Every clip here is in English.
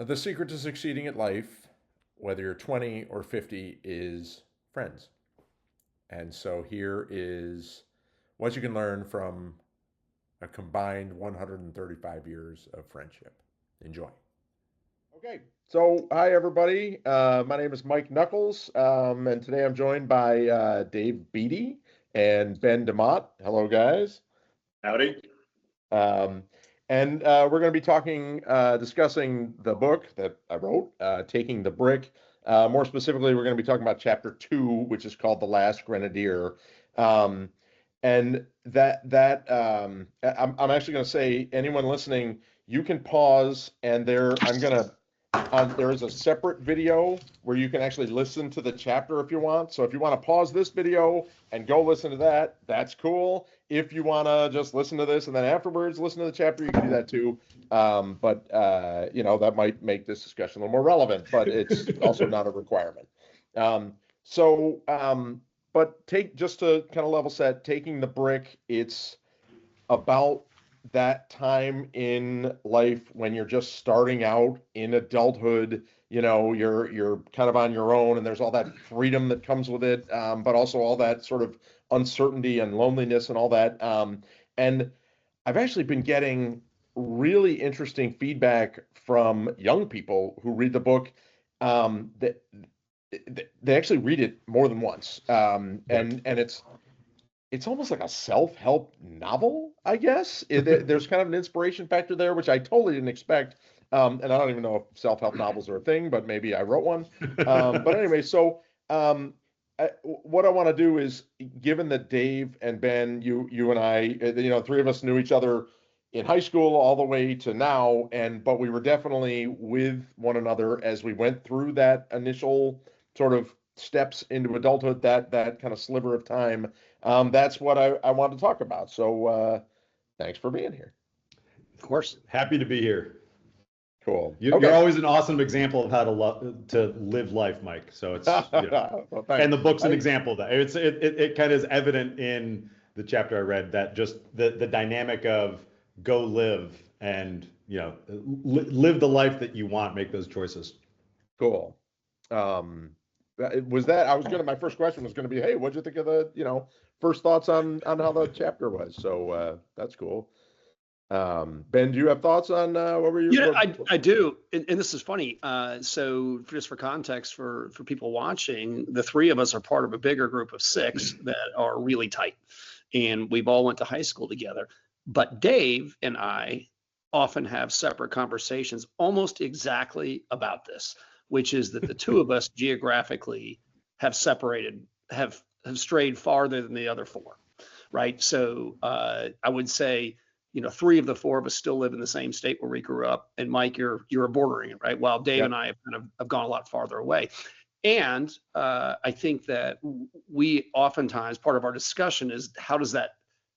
The secret to succeeding at life, whether you're 20 or 50, is friends. And so here is what you can learn from a combined 135 years of friendship. Enjoy. Okay, so hi everybody. My name is Mike Knuckles, and today I'm joined by Dave Beatty and Ben DeMott. Hello, guys. Howdy. Um, and we're going to be discussing the book that I wrote, Taking the Brick. More specifically, we're going to be talking about chapter 2, which is called The Last Grenadier. Um, and I'm actually going to say, anyone listening, you can pause, and there is a separate video where you can actually listen to the chapter if you want. So if you want to pause this video and go listen to that, that's cool. If you want to just listen to this and then afterwards listen to the chapter, you can do that too. That might make this discussion a little more relevant, but it's also not a requirement. Um, so, but just to kind of level set, Taking the Brick, it's about that time in life when you're just starting out in adulthood. You're kind of on your own, and there's all that freedom that comes with it, but also all that sort of uncertainty and loneliness and all that. And I've actually been getting really interesting feedback from young people who read the book, that they actually read it more than once, and it's almost like a self-help novel, I guess. There's kind of an inspiration factor there, which I totally didn't expect. And I don't even know if self-help novels are a thing, but maybe I wrote one. But anyway, so what I want to do is, given that Dave and Ben, you and I, three of us knew each other in high school all the way to now, but we were definitely with one another as we went through that initial sort of steps into adulthood, that kind of sliver of time. That's what I want to talk about. So thanks for being here. Of course. Happy to be here. Cool. You're always an awesome example of how to live life, Mike. So it's Well, and the book's an example of that. It kind of is evident in the chapter I read, that just the dynamic of go live and live the life that you want, make those choices. Cool. My first question was gonna be, hey, what'd you think of the first thoughts on how the chapter was? So that's cool. Ben, do you have thoughts on what were you? I do, and this is funny. So just for context, for people watching, the three of us are part of a bigger group of 6 that are really tight, and we've all went to high school together. But Dave and I often have separate conversations almost exactly about this, which is that the two of us geographically have separated, have strayed farther than the other 4, right? So I would say, 3 of the 4 of us still live in the same state where we grew up, and Mike, you're bordering it, right? While Dave and I have kind of gone a lot farther away. And I think that we oftentimes, part of our discussion is, how does that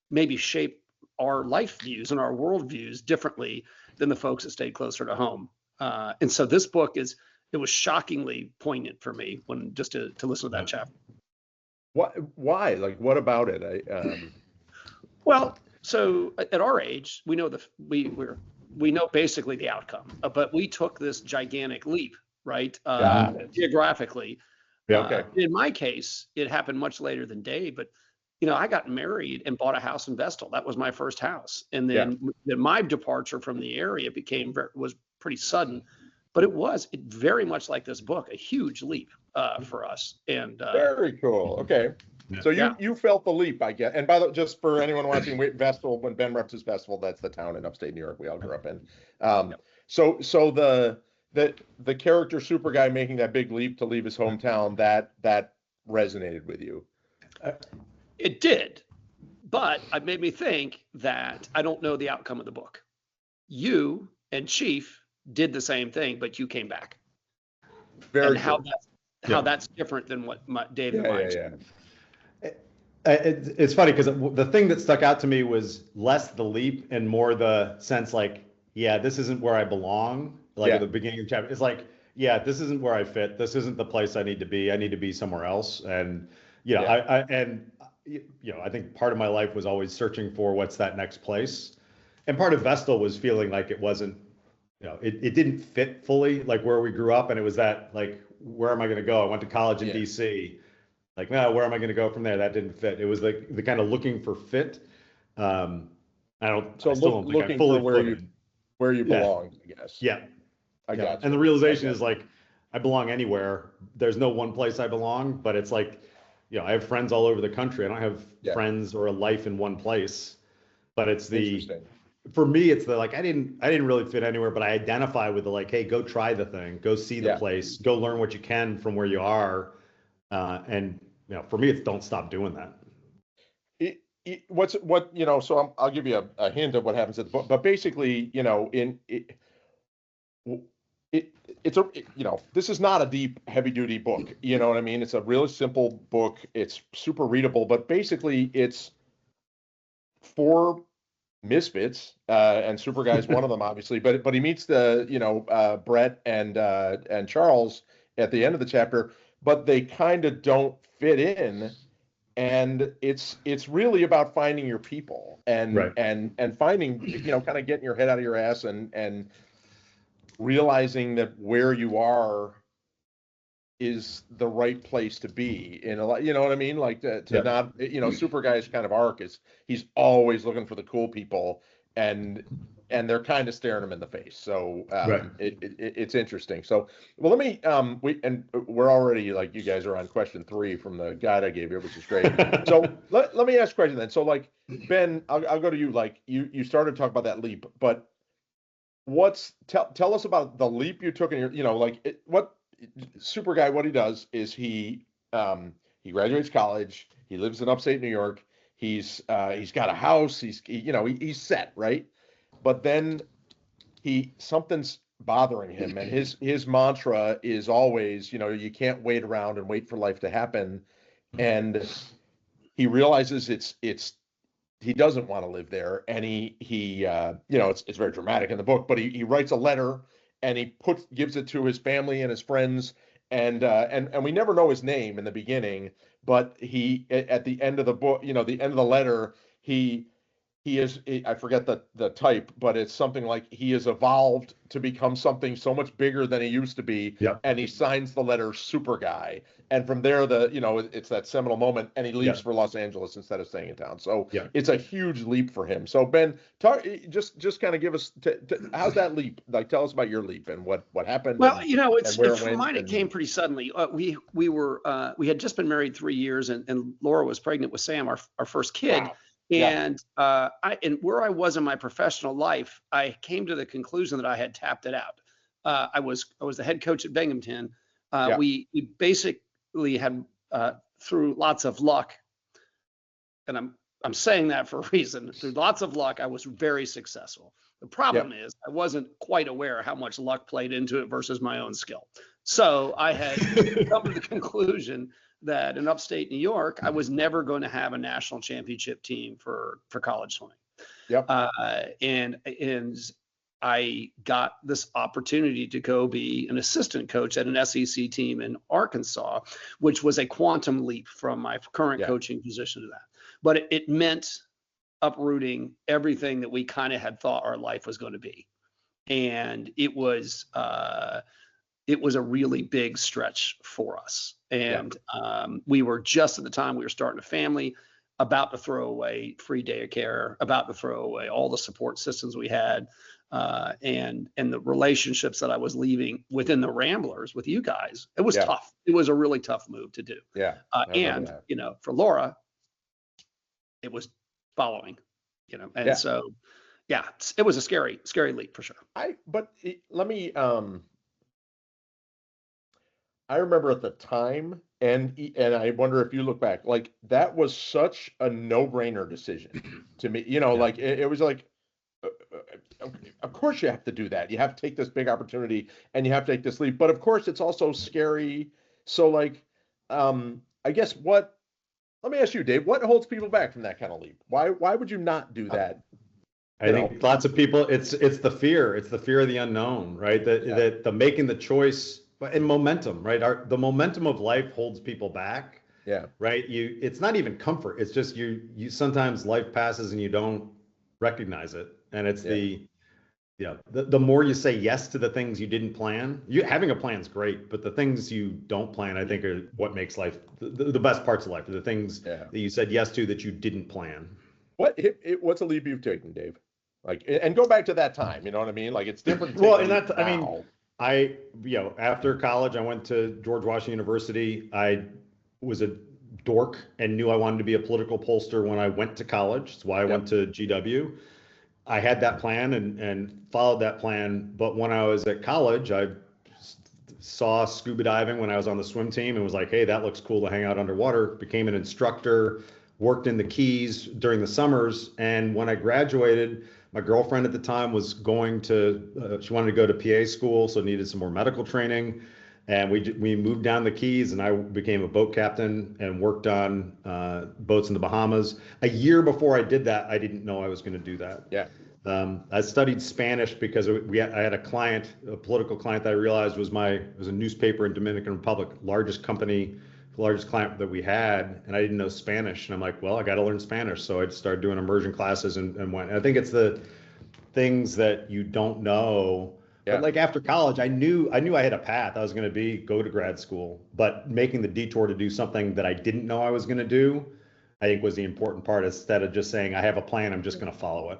maybe shape our life views and our world views differently than the folks that stayed closer to home? And so this book it was shockingly poignant for me when just to listen to that chapter. Why? Like, what about it? Well, so at our age, we know we know basically the outcome, but we took this gigantic leap, right? Geographically. Yeah, okay. In my case, it happened much later than Dave, but I got married and bought a house in Vestal. That was my first house, and then my departure from the area was pretty sudden. But it was very much like this book, a huge leap for us. And very cool. Okay. So you felt the leap, I guess. And by the way, just for anyone watching, Vestal, when Ben references Vestal, that's the town in upstate New York we all grew up in. So the character super guy making that big leap to leave his hometown, that resonated with you. It did, but it made me think that I don't know the outcome of the book. You and Chief did the same thing, but you came back. Very how that's different than what Dave and Mike. It's funny because the thing that stuck out to me was less the leap and more the sense like, this isn't where I belong. At the beginning of the chapter, it's like, this isn't where I fit. This isn't the place I need to be. I need to be somewhere else. And I think part of my life was always searching for what's that next place. And part of Vestal was feeling like it wasn't it didn't fit fully like where we grew up, and it was that like, where am I going to go? I went to college in DC. Like, no, where am I going to go from there? That didn't fit. It was like the kind of looking for fit. I still don't think I looking fully for footed. where you belong, I guess. Yeah. I got you. And the realization is like, I belong anywhere. There's no one place I belong, but it's like, I have friends all over the country. I don't have friends or a life in one place, but it's for me, it's the like, I didn't really fit anywhere, but I identify with the like, hey, go try the thing, go see the place, go learn what you can from where you are. And for me, it's don't stop doing that. So I'll give you a hint of what happens at the book, but basically, this is not a deep, heavy duty book. You know what I mean? It's a really simple book. It's super readable, but basically it's for misfits, and Superguy's one of them, obviously, but he meets Brett and Charles at the end of the chapter, but they kind of don't fit in. And it's really about finding your people and finding, kind of getting your head out of your ass and realizing that where you are is the right place to be in a lot, you know what I mean? Like not, Superguy's kind of arc is he's always looking for the cool people and they're kind of staring him in the face. So it's interesting. So, well, let me, we're already like, you guys are on question 3 from the guide I gave you, which is great. So let me ask a question then. So like, Ben, I'll go to you. Like you started to talk about that leap, but tell us about the leap you took in your, what Superguy, what he does is he graduates college. He lives in upstate New York. He's got a house. He's set, right? But then something's bothering him, and his mantra is always, you can't wait around and wait for life to happen. And he realizes he doesn't want to live there, and it's very dramatic in the book, but he writes a letter and he gives it to his family and his friends, and we never know his name in the beginning, but he at the end of the book, the end of the letter, I forget the type, but it's something like he has evolved to become something so much bigger than he used to be. Yep. And he signs the letter Superguy. And from there, it's that seminal moment, and he leaves for Los Angeles instead of staying in town. So it's a huge leap for him. So Ben, just kind of give us, how's that leap? Like, tell us about your leap and what happened. Well, for mine, it came pretty suddenly. We had just been married 3 years, and Laura was pregnant with Sam, our first kid. Wow. And and where I was in my professional life, I came to the conclusion that I had tapped it out. I was the head coach at Binghamton. We basically had through lots of luck, and I'm saying that for a reason. Through lots of luck, I was very successful. The problem is I wasn't quite aware how much luck played into it versus my own skill. So I had come to the conclusion that in upstate New York, I was never going to have a national championship team for college swimming. Yep. And I got this opportunity to go be an assistant coach at an SEC team in Arkansas, which was a quantum leap from my current coaching position to that. But it meant uprooting everything that we kind of had thought our life was going to be. And it was a really big stretch for us. And we were just at the time we were starting a family, about to throw away free daycare, about to throw away all the support systems we had, and the relationships that I was leaving within the Ramblers with you guys. It was tough. It was a really tough move to do. Yeah. And for Laura, it was following. So it was a scary leap for sure. Let me. I remember at the time, and I wonder if you look back, like that was such a no-brainer decision to me. Like it was like, of course you have to do that. You have to take this big opportunity, and you have to take this leap. But of course, it's also scary. So like, I guess let me ask you, Dave, what holds people back from that kind of leap? Why would you not do that? I think lots of people, it's the fear. It's the fear of the unknown, right? That the making the choice. And momentum, right? The momentum of life holds people back. Yeah. Right. It's not even comfort. It's just you sometimes life passes and you don't recognize it. And it's the Yeah. The more you say yes to the things you didn't plan, having a plan is great, but the things you don't plan, I think, are what makes life the best parts of life. Are the things Yeah. that you said yes to that you didn't plan. What's a leap you've taken, Dave? Like, and go back to that time. You know what I mean? Like, it's different. Well, taking and leaps that's, I mean, now. after college, I went to George Washington University. I was a dork and knew I wanted to be a political pollster when I went to college. That's why I went to GW. I had that plan and followed that plan. But when I was at college, I saw scuba diving when I was on the swim team and was like, hey, that looks cool to hang out underwater. Became an instructor, worked in the Keys during the summers. And when I graduated, my girlfriend at the time was going to, she wanted to go to PA school, so needed some more medical training. And we moved down the Keys, and I became a boat captain and worked on boats in the Bahamas. A year before I did that, I didn't know I was going to do that. Yeah. I studied Spanish because I had a client, a political client that I realized was a newspaper in Dominican Republic, largest company, largest client that we had, and I didn't know Spanish. And I'm like, well, I got to learn Spanish. So I started doing immersion classes and went. And I think it's the things that you don't know. Yeah. But like after college, I knew I had a path. I was going to go to grad school, but making the detour to do something that I didn't know I was going to do, I think was the important part. Instead of just saying I have a plan, I'm just going to follow it.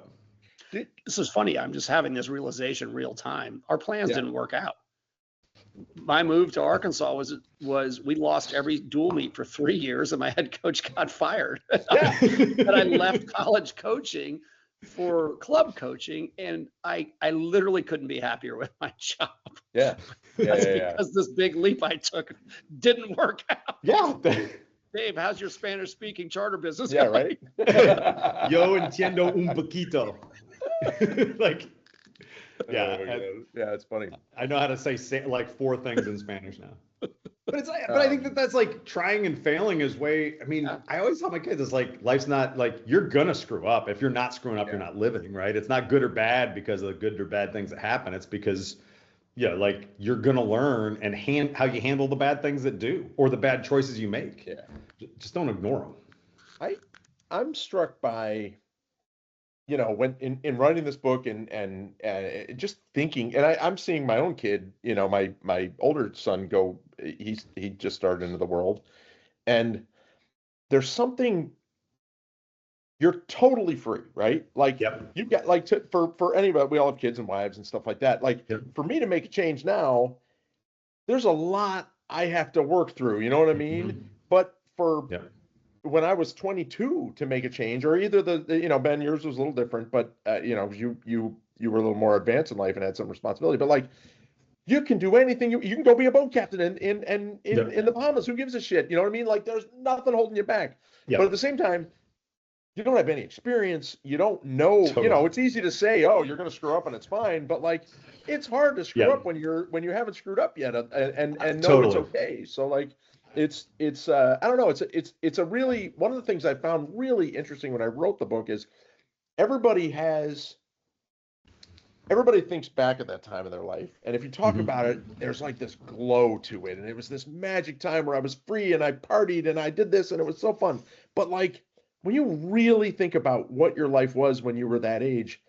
This is funny. I'm just having this realization real time. Our plans didn't work out. My move to Arkansas was we lost every dual meet for 3 years, and my head coach got fired. Yeah. And I left college coaching for club coaching, and I literally couldn't be happier with my job. Yeah. Because this big leap I took didn't work out. Yeah. Dave, how's your Spanish speaking charter business? Yeah, right. Yo entiendo un poquito. Like, yeah, yeah, it's funny. I know how to say like 4 things in Spanish now. But it's like, but I think that's like trying and failing is way. I mean, I always tell my kids, it's like life's not like you're gonna screw up. If you're not screwing up, you're not living, right? It's not good or bad because of the good or bad things that happen. It's because, like you're gonna learn and how you handle the bad things that do or the bad choices you make. Yeah, just don't ignore them. I'm struck by, when in writing this book and just thinking, and I'm seeing my own kid, my older son he just started into the world, and there's something, you're totally free, right? Like you've got like for anybody, we all have kids and wives and stuff like that. Like for me to make a change now, there's a lot I have to work through, you know what I mean? Mm-hmm. But when I was 22 to make a change, or either Ben, yours was a little different, but you were a little more advanced in life and had some responsibility. But like, you can do anything. You can go be a boat captain in the Bahamas. Who gives a shit? You know what I mean? Like, there's nothing holding you back. But at the same time, you don't have any experience. You don't know. Totally. It's easy to say, oh, you're going to screw up and it's fine. But like, it's hard to screw up when you haven't screwed up yet and know it's okay. So like. It's I don't know. It's a really, one of the things I found really interesting when I wrote the book is everybody thinks back at that time of their life. And if you talk about it, there's like this glow to it. And it was this magic time where I was free and I partied and I did this and it was so fun. But like, when you really think about what your life was when you were that age,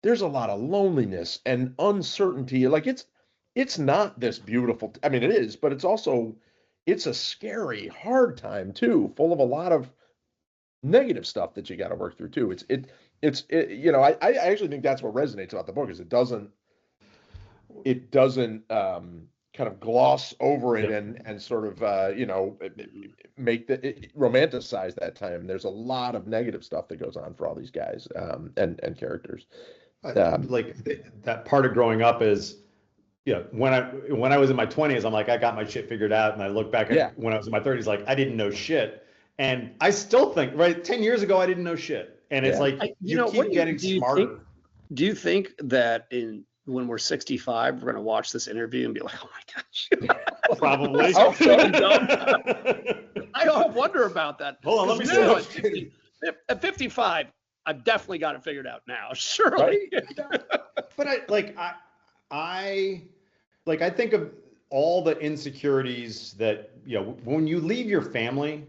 there's a lot of loneliness and uncertainty. Like it's not this beautiful. I mean, it is, but it's a scary, hard time too, full of a lot of negative stuff that you got to work through too. I actually think that's what resonates about the book is it doesn't kind of gloss over it and sort of romanticize that time. There's a lot of negative stuff that goes on for all these guys and characters. Like that part of growing up is. When I was in my 20s, I'm like, I got my shit figured out. And I look back at when I was in my 30s, like, I didn't know shit. And I still think, 10 years ago, I didn't know shit. And it's like, you keep getting smarter. Do you think that when we're 65, we're going to watch this interview and be like, oh my gosh. Probably. I wonder about that. Hold on, let me see. At 55, I've definitely got it figured out now. Surely. Right? But I think of all the insecurities that, when you leave your family,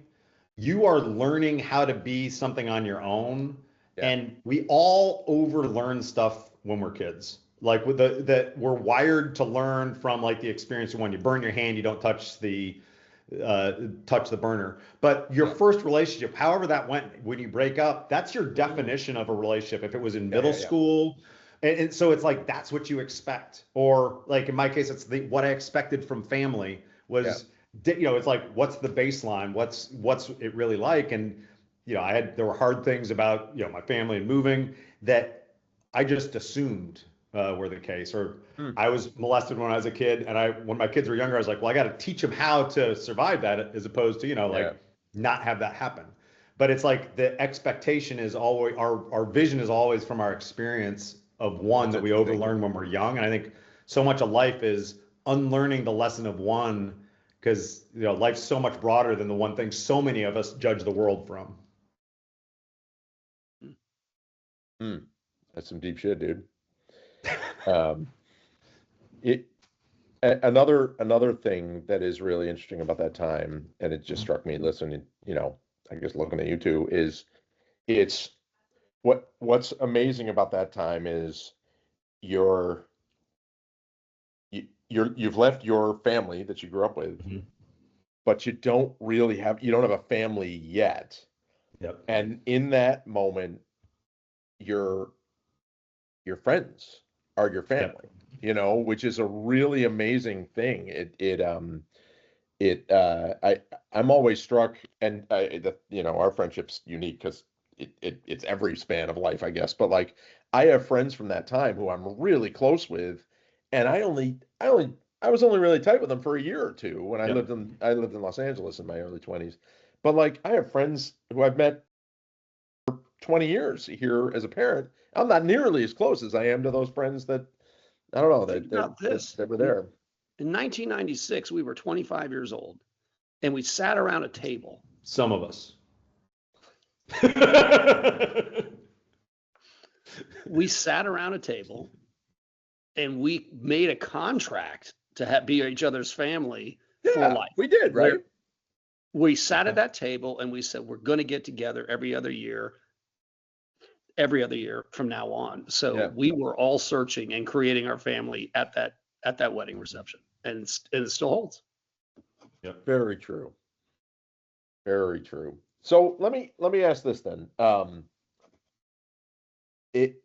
you are learning how to be something on your own. Yeah. And we all overlearn stuff when we're kids. like with that we're wired to learn from like the experience of when you burn your hand, you don't touch the burner. But your first relationship, however that went, when you break up, that's your definition of a relationship. If it was in middle school, and so it's like that's what you expect. Or like in my case, it's what I expected from family was, it's like what's the baseline? What's it really like? And there were hard things about my family and moving that I just assumed were the case. Or I was molested when I was a kid, and when my kids were younger, I was like, well, I got to teach them how to survive that, as opposed to not have that happen. But it's like the expectation is always our vision is always from our experience of one that we overlearn when we're young. And I think so much of life is unlearning the lesson of one, because life's so much broader than the one thing so many of us judge the world from. That's some deep shit, dude. Another thing that is really interesting about that time, and it just struck me listening, I guess looking at you two, is what's amazing about that time is you've left your family that you grew up with, but you don't have a family yet. Yep. And in that moment, your friends are your family, which is a really amazing thing. I'm always struck, and our friendship's unique because it's every span of life, I guess. But like, I have friends from that time who I'm really close with, and I was only really tight with them for a year or two when I lived in Los Angeles in my early 20s. But like, I have friends who I've met 20 years here as a parent. I'm not nearly as close as I am to those friends that I don't know that were there. In 1996, we were 25 years old, and we sat around a table. Some of us. We sat around a table, and we made a contract to be each other's family for life. We did, right? We sat at that table, and we said we're going to get together every other year from now on. So we were all searching and creating our family at that wedding reception, and it still holds. Yep. Very true. Very true. So let me ask this then.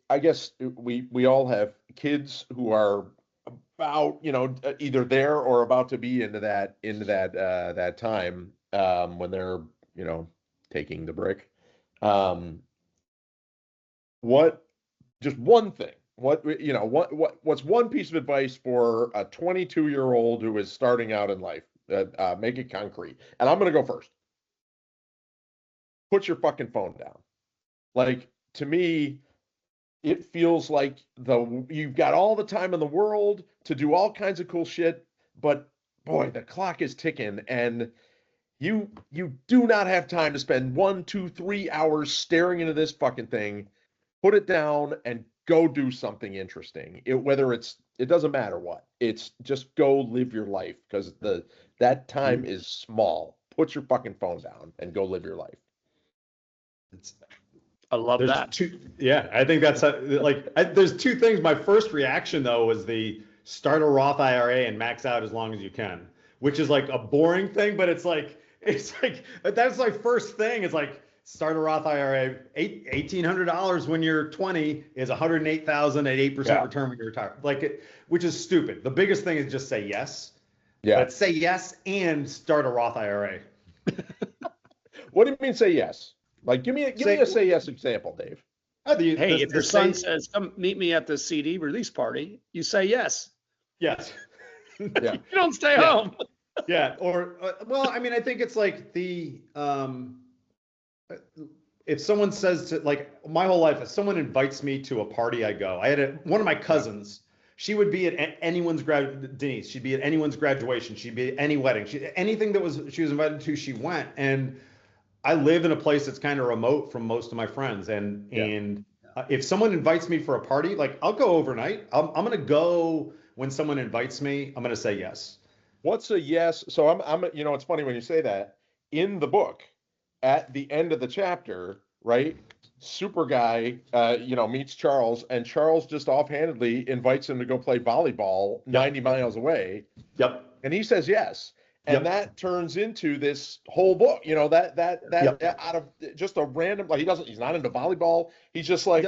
I guess we all have kids who are about either there or about to be into that time when they're taking the brick. Just one thing, what's one piece of advice for a 22-year-old who is starting out in life? Make it concrete. And I'm going to go first. Put your fucking phone down. Like, to me, it feels like you've got all the time in the world to do all kinds of cool shit, but boy, the clock is ticking, and you do not have time to spend 1, 2, 3 hours staring into this fucking thing. Put it down and go do something interesting. It doesn't matter what. It's just go live your life, because that time is small. Put your fucking phone down and go live your life. I love that. I think that's there's two things. My first reaction though was the start a Roth IRA and max out as long as you can, which is like a boring thing, but it's like that's my first thing. It's like, start a Roth IRA. $1,800 when you're 20 is $108,000 at 8% return when you retire. Which is stupid. The biggest thing is just say yes. Yeah. But say yes and start a Roth IRA. What do you mean say yes? Like, give me a say yes example, Dave. If your son says, "Come meet me at the CD release party," you say yes. Yes. Yeah. You don't stay home. Yeah. Or I think it's like if someone says to, like, my whole life, if someone invites me to a party, I go. I had one of my cousins. She would be at anyone's Denise. She'd be at anyone's graduation. She'd be at any wedding. Anything she was invited to, she went. And I live in a place that's kind of remote from most of my friends. And if someone invites me for a party, like, I'll go overnight. I'm gonna go when someone invites me. I'm gonna say yes. What's a yes? So I'm it's funny when you say that. In the book, at the end of the chapter, right? super guy, meets Charles, and Charles just offhandedly invites him to go play volleyball 90 miles away. Yep. And he says yes. And that turns into this whole book, that out of just a random, like he's not into volleyball. He's just like,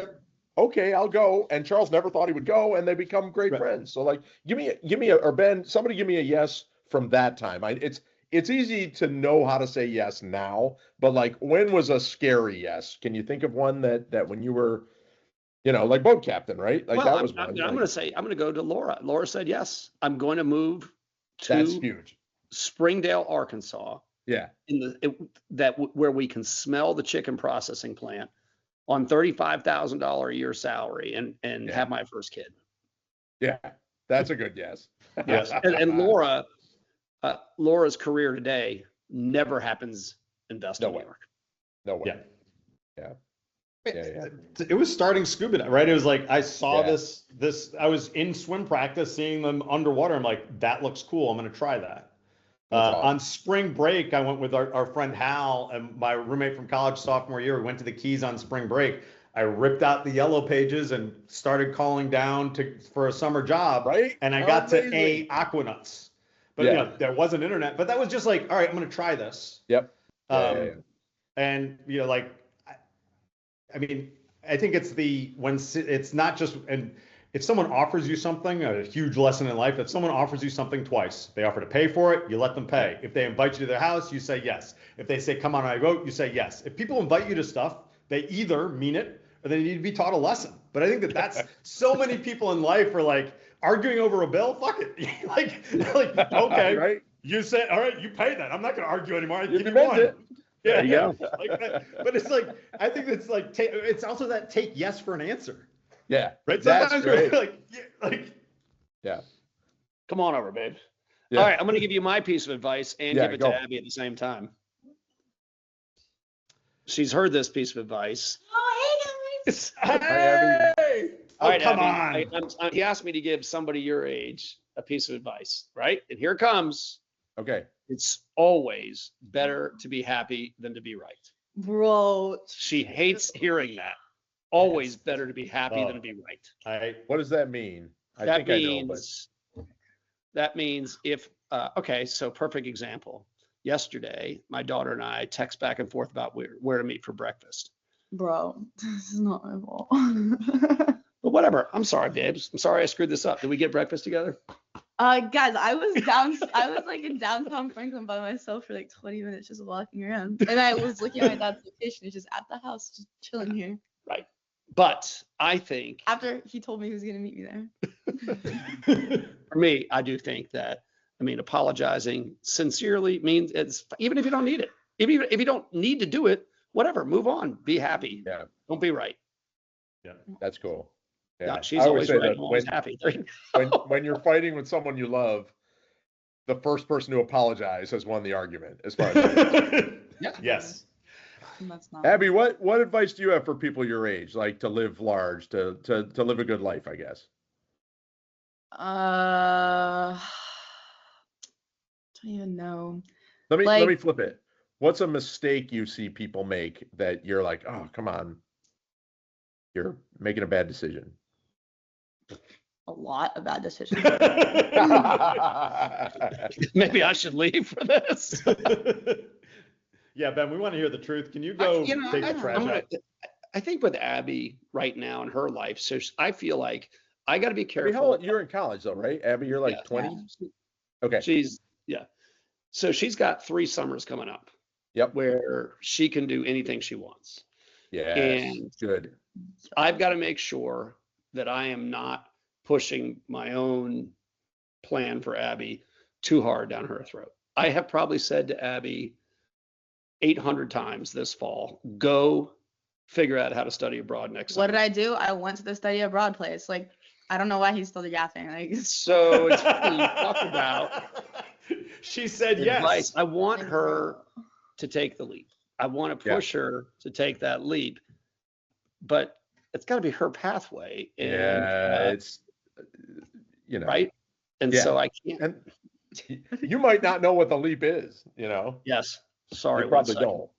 okay, I'll go. And Charles never thought he would go, and they become great friends. So like, give me or Ben, somebody give me a yes from that time. It's easy to know how to say yes now, but like, when was a scary yes? Can you think of one that when you were, like boat captain, right? Like that was one. I'm going to go to Laura. Laura said yes. I'm going to move that's huge. Springdale, Arkansas. Yeah. Where we can smell the chicken processing plant on $35,000 a year salary and have my first kid. Yeah, that's a good yes. Yes. And Laura's career today never happens in Bethel, New York. No way. Yeah. Yeah. It was starting scuba, right? It was like I saw this. I was in swim practice, seeing them underwater. I'm like, that looks cool. I'm going to try that. Awesome. On spring break, I went with our friend Hal and my roommate from college sophomore year. We went to the Keys on spring break. I ripped out the yellow pages and started calling down for a summer job. Right. And I got to Aquanuts. But there wasn't internet. But that was just like, all right, I'm going to try this. Yep. And I mean, I think it's not just, and if someone offers you something, a huge lesson in life, if someone offers you something twice, they offer to pay for it, you let them pay. If they invite you to their house, you say yes. If they say, come on, I vote, you say yes. If people invite you to stuff, they either mean it or they need to be taught a lesson. But I think that's so many people in life are like arguing over a bill. Fuck it. like, okay, right? You say, all right, you pay that. I'm not going to argue anymore. You give me one. Yeah, yeah. But it's like, I think it's like, it's also that take yes for an answer. Yeah. Right. Sometimes we're yeah. Come on over, babe. Yeah. All right. I'm going to give you my piece of advice and give it to Abby at the same time. She's heard this piece of advice. Oh, hey guys. Hey. All right, come Abby, on. he asked me to give somebody your age a piece of advice, right? And here it comes. Okay. It's always better to be happy than to be right. Bro. She hates hearing that. Always better to be happy than to be right. What does that mean? That means if, okay, so perfect example. Yesterday, my daughter and I text back and forth about where to meet for breakfast. Bro, this is not my fault. But whatever. I'm sorry, babes. I'm sorry I screwed this up. Did we get breakfast together? Guys, I was like in downtown Franklin by myself for like 20 minutes just walking around. And I was looking at my dad's location. He's just at the house, just chilling here. Right. But I think after he told me he was going to meet me there. For me, I do think that, apologizing sincerely means it's, even if you don't need it, if you don't need to do it, whatever, move on, be happy. Yeah. Don't be right. Yeah. That's cool. Yeah. She's always right. Always happy. when you're fighting with someone you love, the first person to apologize has won the argument, as far as yeah. Yes. That's not Abby, what advice do you have for people your age, like to live large, to live a good life, I guess? Don't even know. Let me flip it. What's a mistake you see people make that you're like, oh, come on, you're making a bad decision? A lot of bad decisions. Maybe I should leave for this. Yeah, Ben, we want to hear the truth. Can you go take the trash out? I think with Abby right now in her life, so I feel like I got to be careful. You're in college though, right? Abby, you're like 20? Yeah. Okay. So she's got 3 summers coming up. Yep. Where she can do anything she wants. Yeah. And good. I've got to make sure that I am not pushing my own plan for Abby too hard down her throat. I have probably said to Abby 800 times this fall, go figure out how to study abroad next summer. What did I do? I went to the study abroad place. Like, I don't know why he's still yapping. Like, so it's funny you talk about. She said advice. yes. I want her to take the leap. I want to push her to take that leap, but it's got to be her pathway. And, it's right. And so I can't. And you might not know what the leap is. Yes. Sorry. You probably don't.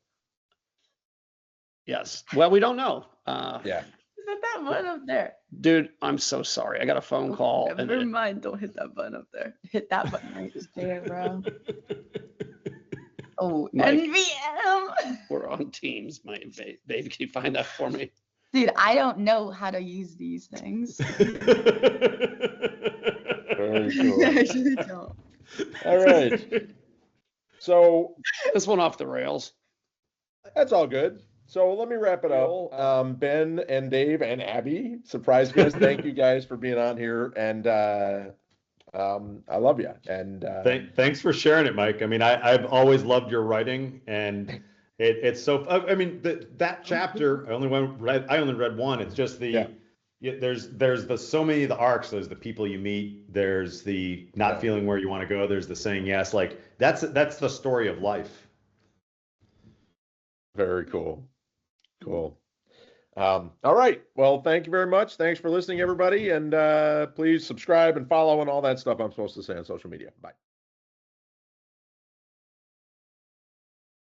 Yes. Well, we don't know. Yeah. Hit that button up there. Dude, I'm so sorry. I got a phone call. Okay, never mind. Don't hit that button up there. Hit that button right there, bro. Oh, Mike. NVM. We're on Teams, my baby. Can you find that for me? Dude, I don't know how to use these things. Very cool. I actually don't. All right. So This one off the rails. that's all good. So let me wrap it up. Ben and Dave and Abby, surprise guest. Thank you guys for being on here, and I love you. And Thanks for sharing it, Mike. I mean, I've always loved your writing, and it's so. I mean, that chapter I only read one. It's just there's so many of the arcs. There's the people you meet. There's the not feeling where you want to go. There's the saying yes. Like that's the story of life. very cool. Cool. All right. Well, thank you very much. Thanks for listening, everybody. And please subscribe and follow and all that stuff I'm supposed to say on social media. Bye.